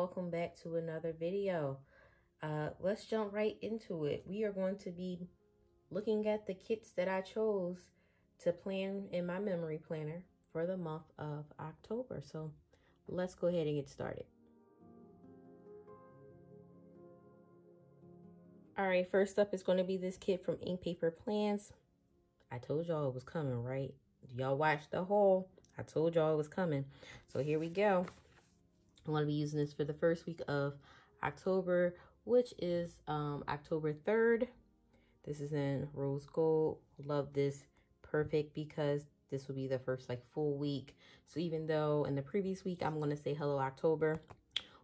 welcome back to another video. Let's jump right into it. We are going to be looking at the kits that I chose to plan in my memory planner for the month of October. So let's go ahead and get started. All right, first up is going to be this kit from InkPaperPlans. I told y'all it was coming, right? Y'all watched the haul. I told y'all it was coming. So here we go. I'm going to be using this for the first week of October, which is October 3rd. This is in rose gold. Love this. Perfect because this will be the first like full week. So even though in the previous week I'm going to say hello October,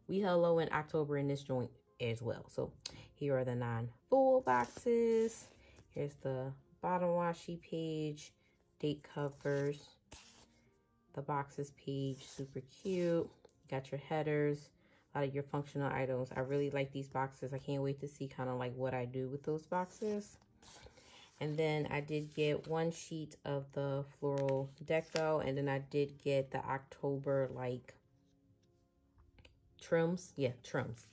we hello in October in this joint as well. So here are the 9 full boxes. Here's the bottom washi page, date covers, the boxes page, super cute. Got your headers, a lot of your functional items. I really like these boxes. I can't wait to see kind of like what I do with those boxes. And then I did get 1 sheet of the floral deco, and then I did get the October like trims. Yeah, trims.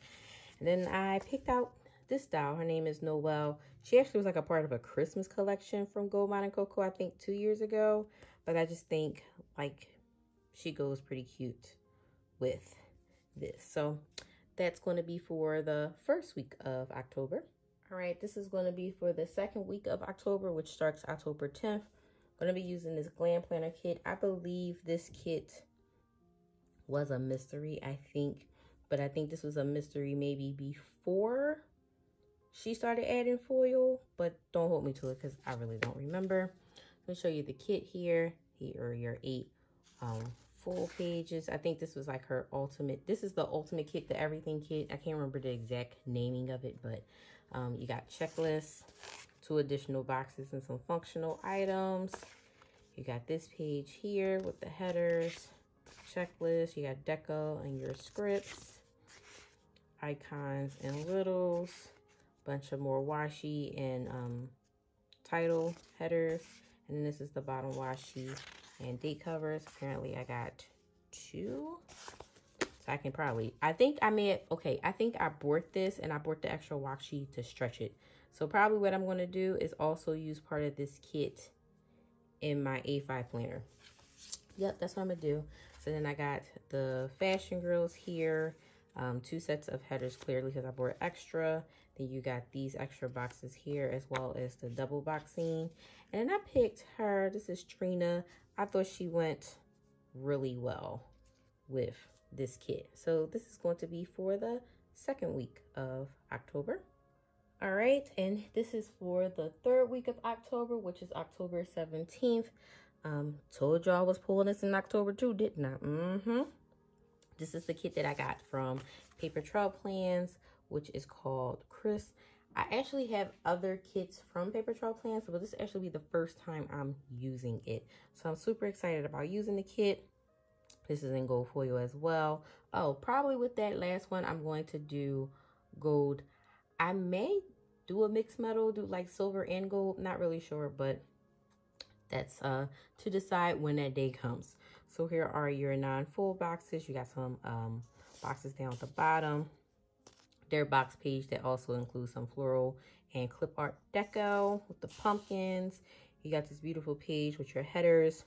And then I picked out this doll. Her name is Noelle. She actually was like a part of a Christmas collection from Gold Mine & Cocoa, I think 2 years ago. But I just think like she goes pretty cute with this. So that's going to be for the first week of October. All right, this is going to be for the second week of October, which starts October 10th. I'm going to be using this Glam Planner kit. I believe this kit was a mystery, I think. But I think this was a mystery maybe before she started adding foil. But don't hold me to it because I really don't remember. Let me show you the kit here. Here are your 8 full pages. I think this was like her ultimate. This is the ultimate kit, the everything kit. I can't remember the exact naming of it, but you got checklists, 2 additional boxes and some functional items. You got this page here with the headers, checklist. You got deco and your scripts, icons and littles, bunch of more washi and title headers. And then this is the bottom washi and date covers. Apparently I got 2. So I can probably, I think I bought this and I bought the extra washi to stretch it. So probably what I'm going to do is also use part of this kit in my A5 planner. Yep, that's what I'm going to do. So then I got the fashion grills here, 2 sets of headers clearly because I bought extra. Then you got these extra boxes here as well as the double boxing. And then I picked her. This is Trina. I thought she went really well with this kit. So this is going to be for the second week of October. All right, and this is for the third week of October, which is October 17th. Told y'all I was pulling this in October too, didn't I? This is the kit that I got from PaperTrailPlans, which is called Chris. I actually have other kits from PaperTrailPlans, but this will actually be the first time I'm using it. So I'm super excited about using the kit. This is in gold foil as well. Oh, probably with that last one, I'm going to do gold. I may do a mixed metal, do like silver and gold. Not really sure, but that's to decide when that day comes. So here are your 9 full boxes. You got some boxes down at the bottom. Their box page that also includes some floral and clip art deco with the pumpkins. You got this beautiful page with your headers.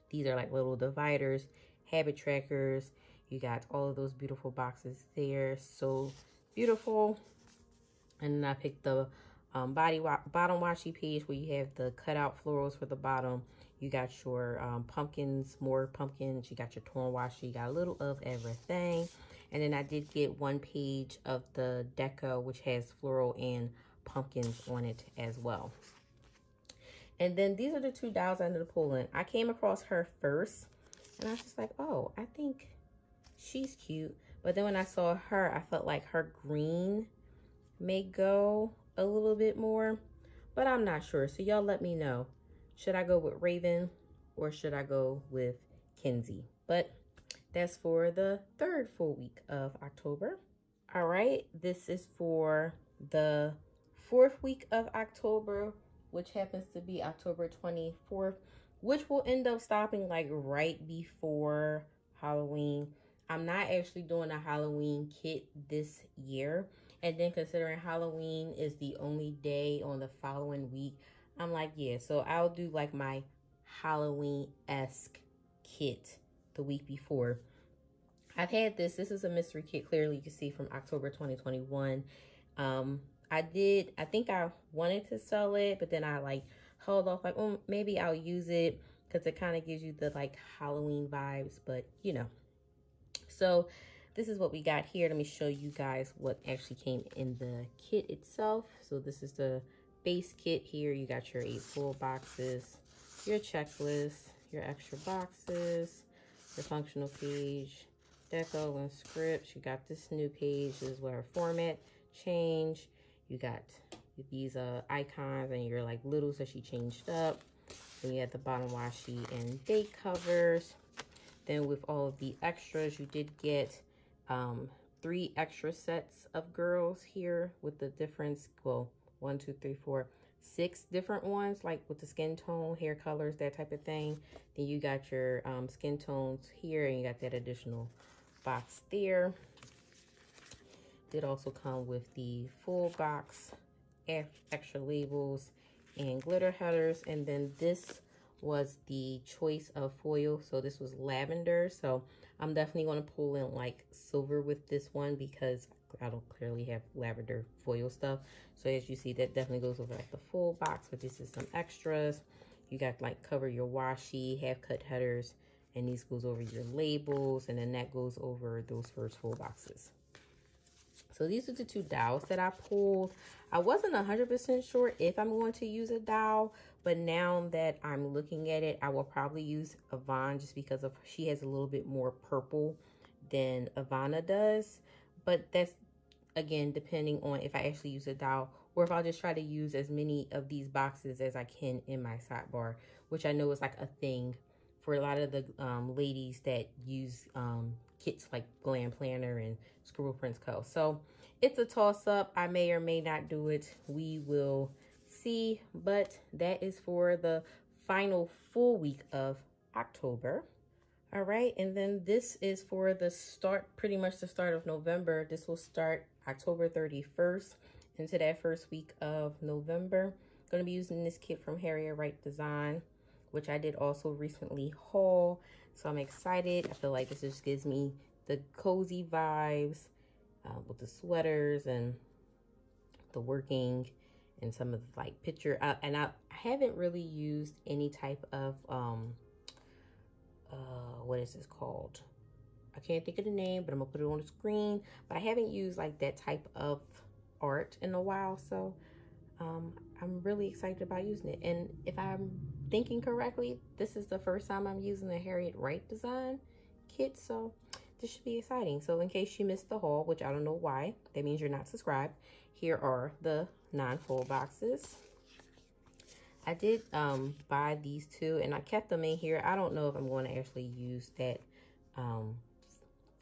These are like little dividers, habit trackers. You got all of those beautiful boxes there. So beautiful. And then I picked the bottom washi page where you have the cutout florals for the bottom. You got your pumpkins, more pumpkins. You got your torn washi. You got a little of everything. And then I did get 1 page of the deco, which has floral and pumpkins on it as well. And then these are the 2 dolls I ended up pulling. I came across her first, and I was just like, oh, I think she's cute. But then when I saw her, I felt like her green may go a little bit more, but I'm not sure. So y'all let me know. Should I go with Raven or should I go with Kinsey? But that's for the third full week of October. All right, this is for the 4th week of October, which happens to be October 24th, which will end up stopping like right before Halloween. I'm not actually doing a Halloween kit this year. And then considering Halloween is the only day on the following week, I'm like, yeah, so I'll do like my Halloween-esque kit the week before. I've had this is a mystery kit, clearly you can see from October 2021. I think I wanted to sell it, but then I like held off, like, oh, maybe I'll use it because it kind of gives you the like Halloween vibes, but you know. So this is what we got here. Let me show you guys what actually came in the kit itself. So this is the base kit here. You got your 8 full boxes, your checklist, your extra boxes, your functional page, deco and scripts. You got this new page. This is where format change. You got these icons and your like littles that she changed up. Then you have the bottom washi and date covers. Then with all of the extras, you did get 3 extra sets of girls here with the difference. Well, 1, 2, 3, 4, 6 different ones, like with the skin tone, hair colors, that type of thing. Then you got your skin tones here, and you got that additional box there. Did also come with the full box, extra labels and glitter headers. And then this was the choice of foil. So this was lavender. So I'm definitely going to pull in like silver with this one because I don't clearly have lavender foil stuff. So as you see, that definitely goes over like the full box, but this is some extras. You got like cover your washi, half cut headers, and these goes over your labels, and then that goes over those first full boxes. So these are the 2 dowels that I pulled. I wasn't 100% sure if I'm going to use a dowel, but now that I'm looking at it, I will probably use Yvonne just because of she has a little bit more purple than Ivana does. But that's, again, depending on if I actually use a dowel or if I'll just try to use as many of these boxes as I can in my sidebar, which I know is like a thing for a lot of the ladies that use kits like Glam Planner and Scribble Prints Co. So it's a toss-up. I may or may not do it. We will see. But that is for the final full week of October. All right, and then this is for the start, pretty much the start of November. This will start October 31st into that first week of November. I'm going to be using this kit from Harrier Design, which I did also recently haul. So I'm excited. I feel like this just gives me the cozy vibes with the sweaters and the working and some of the like picture. And I haven't really used any type of, what is this called? I can't think of the name, but I'm gonna put it on the screen. But I haven't used like that type of art in a while. So I'm really excited about using it. And if I'm thinking correctly, this is the first time I'm using the Harriet Wright Design kit. So this should be exciting. So in case you missed the haul, which I don't know why, that means you're not subscribed. Here are the 9 full boxes. I did buy these 2 and I kept them in here. I don't know if I'm going to actually use that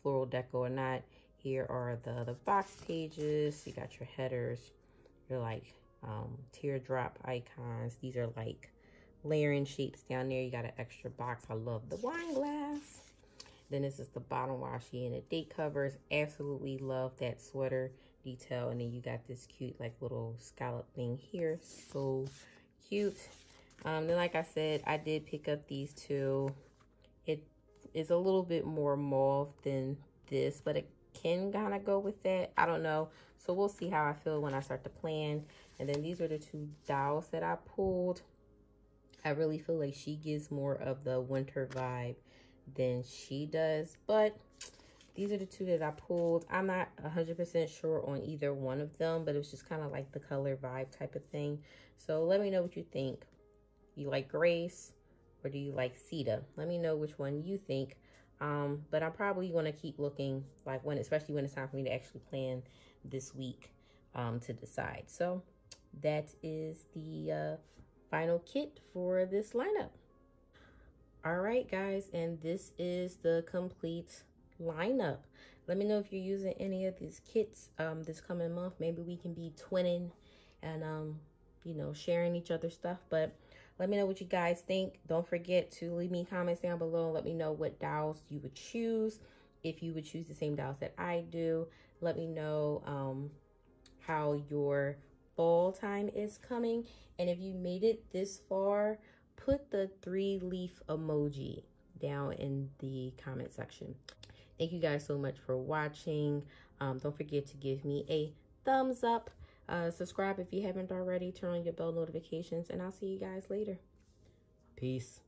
floral deco or not. Here are the box pages. You got your headers, your like teardrop icons. These are like layering shapes down there. You got an extra box. I love the wine glass. Then this is the bottom washi and the date covers. Absolutely love that sweater detail. And then you got this cute like little scallop thing here. So cute. Then like I said, I did pick up these 2. It is a little bit more mauve than this, but it can kind of go with that. I don't know. So we'll see how I feel when I start to plan. And then these are the 2 dowels that I pulled. I really feel like she gives more of the winter vibe than she does, but these are the 2 that I pulled. I'm not 100% sure on either one of them, but it was just kind of like the color vibe type of thing. So let me know what you think. You like Grace or do you like Sita? Let me know which one you think. But I'm probably going to keep looking, like especially when it's time for me to actually plan this week to decide. So that is the final kit for this lineup. All right, guys, and this is the complete lineup. Let me know if you're using any of these kits this coming month. Maybe we can be twinning and you know, sharing each other's stuff. But let me know what you guys think. Don't forget to leave me comments down below and let me know what dowels you would choose. if you would choose the same dials that I do. Let me know how your fall time is coming. And if you made it this far, put the 3-leaf emoji down in the comment section. Thank you guys so much for watching. Don't forget to give me a thumbs up. Subscribe if you haven't already. Turn on your bell notifications, and I'll see you guys later. Peace.